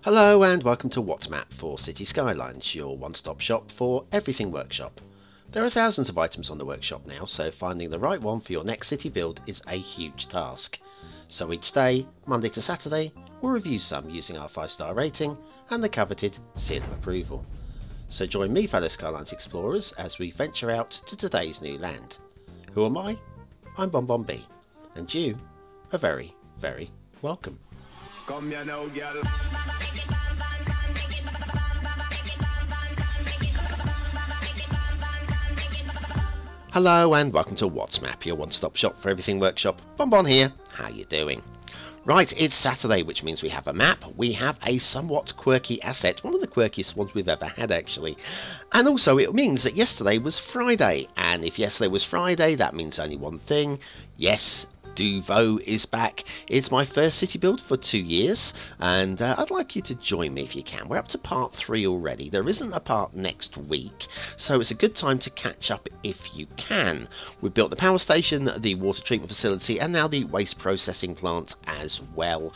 Hello and welcome to What's Map for Cities Skylines, your one-stop shop for everything workshop. There are thousands of items on the workshop now, so finding the right one for your next city build is a huge task. So each day, Monday to Saturday, we'll review some using our 5-star rating and the coveted seal of approval. So join me, fellow Skylines explorers, as we venture out to today's new land. Who am I? I'm BonBonB, and you are very, very welcome. Come here now, girl. Hello and welcome to What's Map, your one-stop shop for everything workshop. BonBon here. How you doing? Right, it's Saturday, which means we have a map. We have a somewhat quirky asset, one of the quirkiest ones we've ever had actually. And also it means that yesterday was Friday, and if yesterday was Friday, that means only one thing. Yes, Duvo is back. It's my first city build for 2 years, and I'd like you to join me if you can. We're up to part 3 already. There isn't a part next week, so it's a good time to catch up if you can. We've built the power station, the water treatment facility, and now the waste processing plant as well.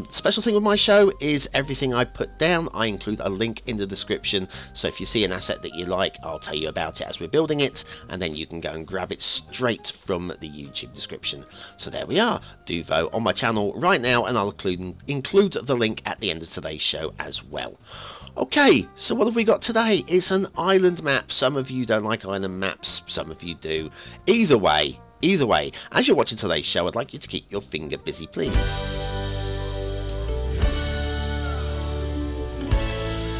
Special thing with my show is everything I put down, I include a link in the description, so if you see an asset that you like, I'll tell you about it as we're building it, and then you can go and grab it straight from the YouTube description. So there we are, Duvo on my channel right now, and I'll include the link at the end of today's show as well. Okay, so what have we got today? It's an island map. Some of you don't like island maps, some of you do. Either way, as you're watching today's show, I'd like you to keep your finger busy, please.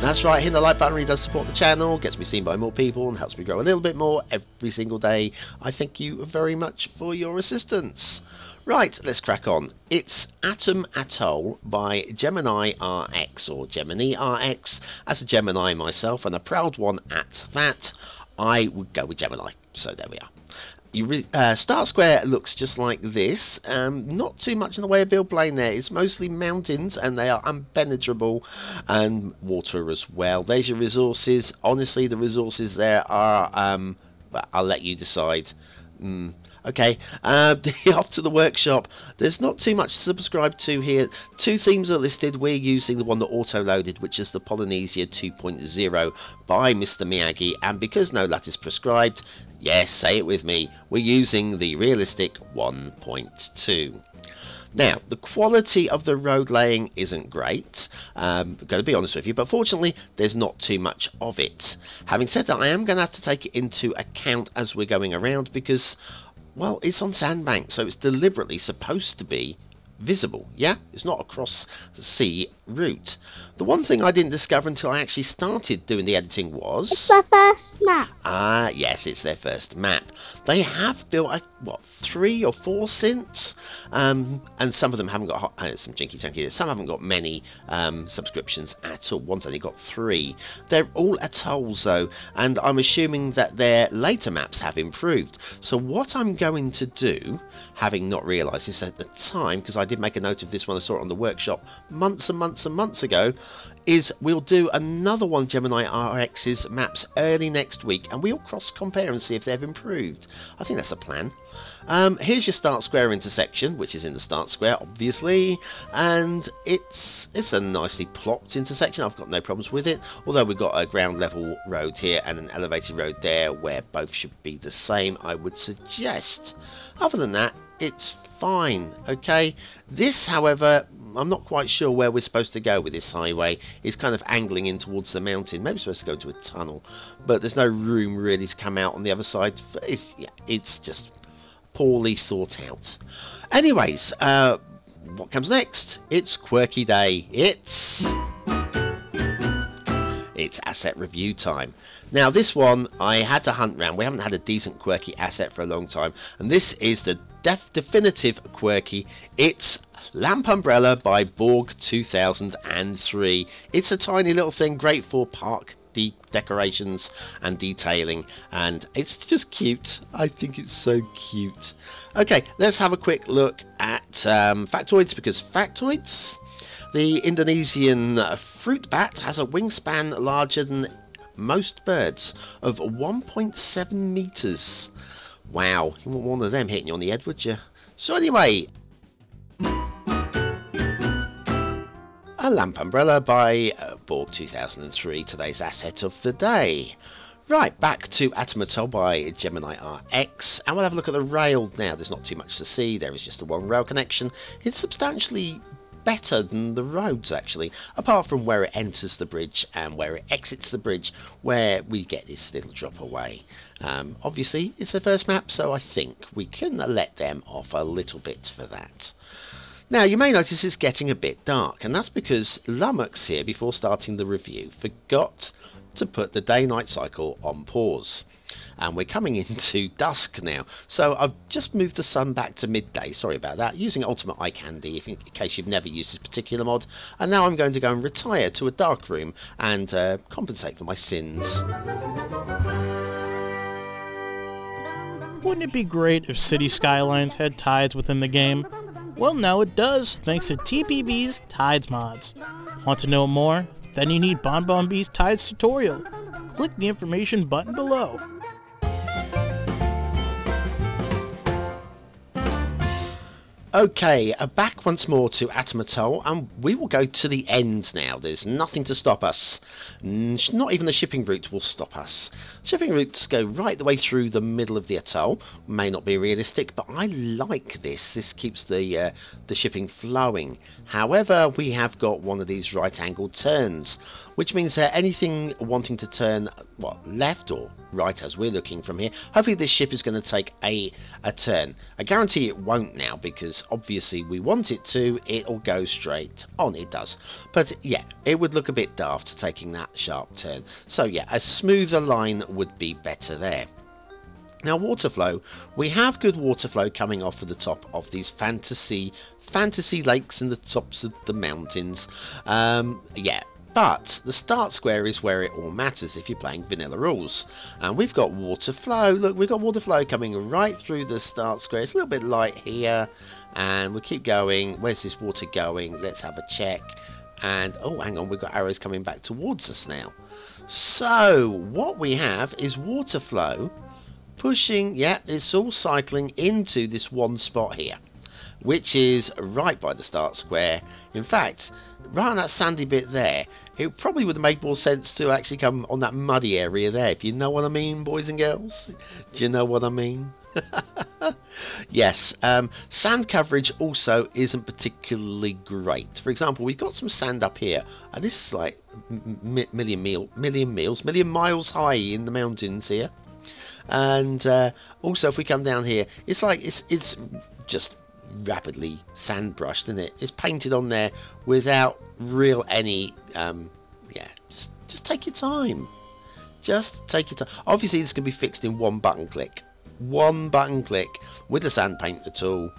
That's right, hitting the like button really does support the channel, gets me seen by more people and helps me grow a little bit more every single day. I thank you very much for your assistance. Right, let's crack on. It's Atoll by Gemini RX, or Gemini RX. As a Gemini myself, and a proud one at that, I would go with Gemini. So there we are. Start square looks just like this. Not too much in the way of build plane there. It's mostly mountains and they are impenetrable, and water as well. There's your resources. Honestly, the resources there are well, I'll let you decide. Okay, off to the workshop. There's not too much to subscribe to here. 2 themes are listed. We're using the one that auto-loaded, which is the Polynesia 2.0 by Mr. Miyagi, and because no lat is prescribed, yes, say it with me, we're using the realistic 1.2. Now, the quality of the road laying isn't great, I'm going to be honest with you, but fortunately there's not too much of it. Having said that, I am going to have to take it into account as we're going around because, well, it's on sandbank, so it's deliberately supposed to be visible, yeah? It's not a cross the sea route. The one thing I didn't discover until I actually started doing the editing was... It's their first map. Yes, it's their first map. They have built, what, 3 or 4 since? And some of them haven't got, some jinky junky, some haven't got many subscriptions at all. One's only got 3. They're all atolls though, and I'm assuming that their later maps have improved. So what I'm going to do, having not realised this at the time, because I did make a note of this when I saw it on the workshop months and months and months ago, is we'll do another one Gemini RX's maps early next week, and we'll cross compare and see if they've improved. I think that's a plan. Here's your start square intersection, which is in the start square obviously, and it's a nicely plopped intersection. I've got no problems with it, although we've got a ground level road here and an elevated road there where both should be the same, I would suggest. Other than that, it's fine. Okay, this, however, I'm not quite sure where we're supposed to go with this highway. It's kind of angling in towards the mountain. Maybe we're supposed to go into a tunnel, but there's no room really to come out on the other side. It's just poorly thought out. Anyways, what comes next? It's quirky day. It's asset review time. Now this one I had to hunt round. We haven't had a decent quirky asset for a long time, and this is the definitive quirky. It's Lamp Umbrella by Borg 2003. It's a tiny little thing, great for park decorations and detailing, and it's just cute. I think it's so cute. Okay, let's have a quick look at factoids, because factoids, the Indonesian fruit bat has a wingspan larger than most birds of 1.7 meters. Wow, you want one of them hitting you on the head, would you? So anyway, A lamp umbrella by Borg 2003, today's asset of the day. Right, back to Atoll by Gemini RX, and we'll have a look at the rail now. There's not too much to see, there is just a one rail connection. It's substantially better than the roads actually, apart from where it enters the bridge and where it exits the bridge, where we get this little drop away. Obviously it's the first map, so I think we can let them off a little bit for that. Now you may notice it's getting a bit dark, and that's because Lummox here, before starting the review, forgot to put the day-night cycle on pause. And we're coming into dusk now, so I've just moved the sun back to midday. Sorry about that, using Ultimate Eye Candy in case you've never used this particular mod. And now I'm going to go and retire to a dark room and compensate for my sins. Wouldn't it be great if Cities Skylines had tides within the game? Well, now it does, thanks to TPB's Tides mods. Want to know more? Then you need BonBonB's Tides tutorial. Click the information button below. Okay, back once more to Atoll, and we will go to the end now. There's nothing to stop us. Not even the shipping route will stop us. Shipping routes go right the way through the middle of the atoll. May not be realistic, but I like this. This keeps the shipping flowing. However, we have got one of these right-angled turns, which means that anything wanting to turn left or right, as we're looking from here, hopefully this ship is going to take a turn. I guarantee it won't now, because obviously we want it to. It'll go straight on. It does, but yeah, it would look a bit daft taking that sharp turn. So yeah, a smoother line would be better there. Now, water flow, we have good water flow coming off of the top of these fantasy lakes and the tops of the mountains. Yeah, but the start square is where it all matters if you're playing vanilla rules. And we've got water flow. Look, we've got water flow coming right through the start square. It's a little bit light here, and we'll keep going. Where's this water going? Let's have a check. And oh, hang on, we've got arrows coming back towards us now. So what we have is water flow pushing, yeah, it's all cycling into this one spot here, which is right by the start square. In fact, right on that sandy bit there, it probably would have made more sense to actually come on that muddy area there, if you know what I mean, boys and girls. Do you know what I mean? Yes, sand coverage also isn't particularly great. For example, we've got some sand up here, and this is like million miles high in the mountains here. And also, if we come down here, it's like it's just rapidly sand brushed, isn't it? It's painted on there without real any yeah, just take your time. Just take your time. Obviously this can be fixed in one button click with the sand paint tool.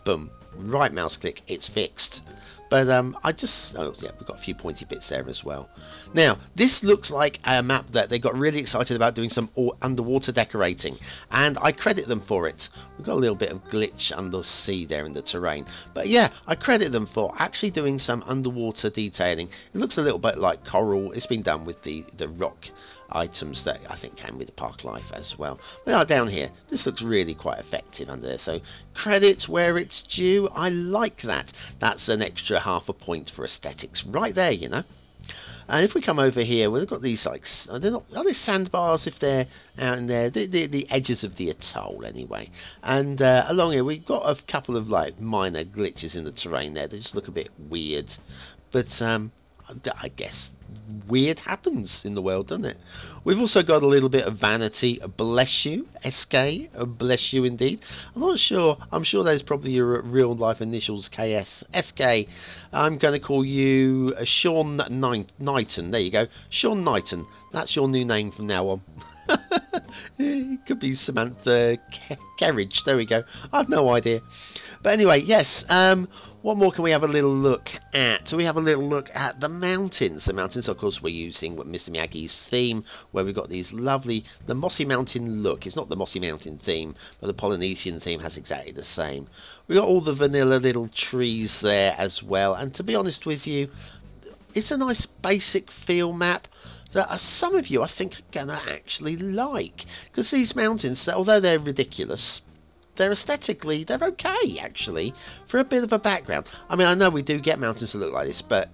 Boom, right mouse click, it's fixed. But I just, oh yeah, we've got a few pointy bits there as well. Now, this looks like a map that they got really excited about doing some underwater decorating, and I credit them for it. We've got a little bit of glitch undersea there in the terrain. But yeah, I credit them for actually doing some underwater detailing. It looks a little bit like coral. It's been done with the rock items that I think came with the Park Life as well. But down here, this looks really quite effective under there, so credit where it's due. I like that. That's an extra half a point for aesthetics right there, you know. And if we come over here, we've got these, like, are they sandbars if they're out in there? The edges of the atoll anyway. And along here we've got a couple of like minor glitches in the terrain there. They just look a bit weird, but I guess weird happens in the world, doesn't it? We've also got a little bit of vanity. Bless you, SK. Bless you indeed. I'm not sure. I'm sure there's probably your real life initials, KS. SK. I'm going to call you Sean Knighton. There you go, Sean Knighton. That's your new name from now on. It could be Samantha Kerridge. There we go. I've no idea. But anyway, yes. What more can we have a little look at? So we have a little look at the mountains. The mountains, of course, we're using Mr. Miyagi's theme, where we've got these lovely, the Mossy Mountain look. It's not the Mossy Mountain theme, but the Polynesian theme has exactly the same. We've got all the vanilla little trees there as well. And to be honest with you, it's a nice basic feel map that some of you, I think, are going to actually like. Because these mountains, although they're ridiculous, they're aesthetically, they're okay, actually, for a bit of a background. I mean, I know we do get mountains that look like this, but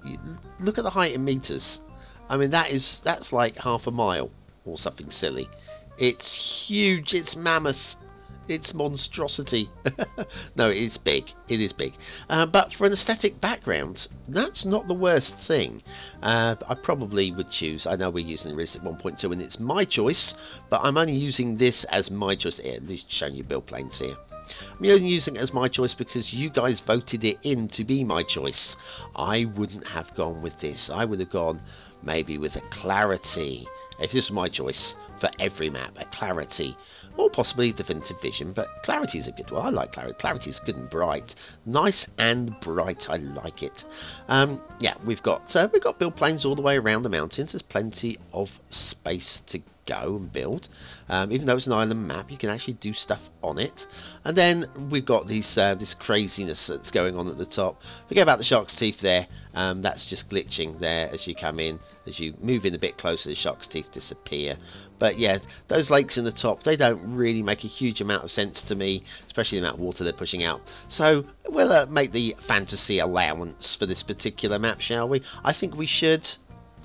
look at the height in meters. I mean, that's like half a mile or something silly. It's huge, it's mammoth, it's monstrosity. No, it is big, it is big. But for an aesthetic background, that's not the worst thing. I probably would choose, I know we're using Realistic 1.2 and it's my choice, but I'm only using this as my choice. Here, at least showing you build planes here. I'm only using it as my choice because you guys voted it in to be my choice. I wouldn't have gone with this. I would have gone maybe with a clarity. If this was my choice for every map, a clarity, or possibly definitive vision, but clarity is a good one. I like clarity. Clarity is good and bright, nice and bright. I like it. Yeah, we've got build planes all the way around the mountains. There's plenty of space to go and build. Even though it's an island map, you can actually do stuff on it. And then we've got these this craziness that's going on at the top. Forget about the shark's teeth there. That's just glitching there as you come in. As you move in a bit closer, the shark's teeth disappear. But yeah, those lakes in the top, they don't really make a huge amount of sense to me, especially the amount of water they're pushing out. So we'll make the fantasy allowance for this particular map, shall we? I think we should.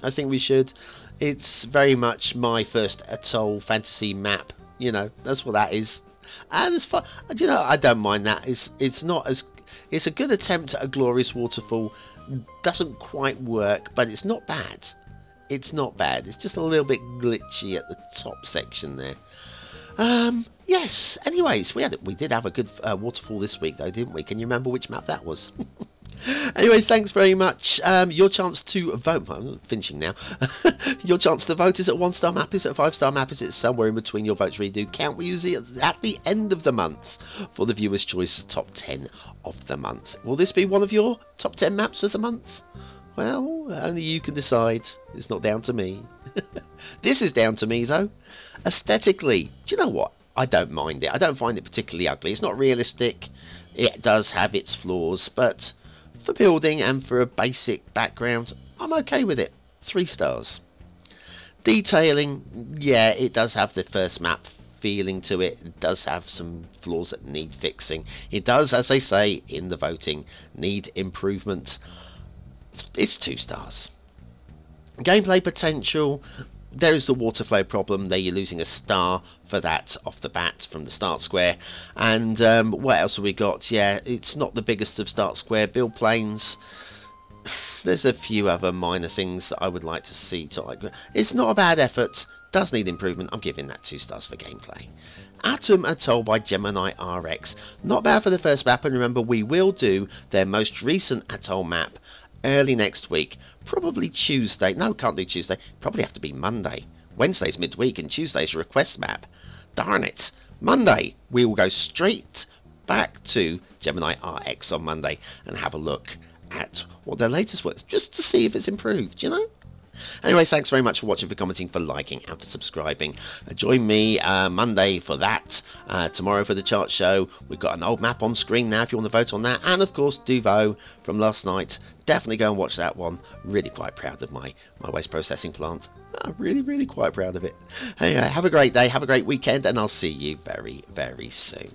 I think we should. It's very much my first Atoll fantasy map. You know, that's what that is. And it's fun. You know, I don't mind that. It's not as... It's a good attempt at a glorious waterfall. Doesn't quite work, but it's not bad. It's not bad. It's just a little bit glitchy at the top section there. Yes. Anyways, we did have a good waterfall this week, though, didn't we? Can you remember which map that was? Anyway, thanks very much. Your chance to vote. I'm finishing now. Your chance to vote. Is it a 1-star map? Is it a 5-star map? Is it somewhere in between? Your votes really do count. We use it at the end of the month for the Viewer's Choice Top 10 of the month. Will this be one of your top 10 maps of the month? Well, only you can decide. It's not down to me. This is down to me, though. Aesthetically, do you know what? I don't mind it. I don't find it particularly ugly. It's not realistic. It does have its flaws, but for building and for a basic background, I'm okay with it. 3 stars. Detailing, yeah, it does have the first map feeling to it. It does have some flaws that need fixing. It does, as they say in the voting, need improvement. It's 2 stars. Gameplay potential, there is the water flow problem. There you're losing a star for that off the bat from the start square. And what else have we got? Yeah, it's not the biggest of start square build planes. There's a few other minor things that I would like to see. It's not a bad effort. Does need improvement. I'm giving that 2 stars for gameplay. Atoll by Gemini RX. Not bad for the first map, and remember we will do their most recent Atoll map early next week, probably Tuesday. No, can't do Tuesday. Probably have to be Monday. Wednesday's midweek and Tuesday's request map. Darn it. Monday, we will go straight back to Gemini RX on Monday and have a look at what their latest works, just to see if it's improved, you know? Anyway, thanks very much for watching, for commenting, for liking and for subscribing. Join me Monday for that. Tomorrow for the chart show. We've got an old map on screen now if you want to vote on that. And of course Duvo from last night. Definitely go and watch that one. Really quite proud of my waste processing plant. I'm really quite proud of it. Anyway, have a great day, have a great weekend, and I'll see you very, very soon.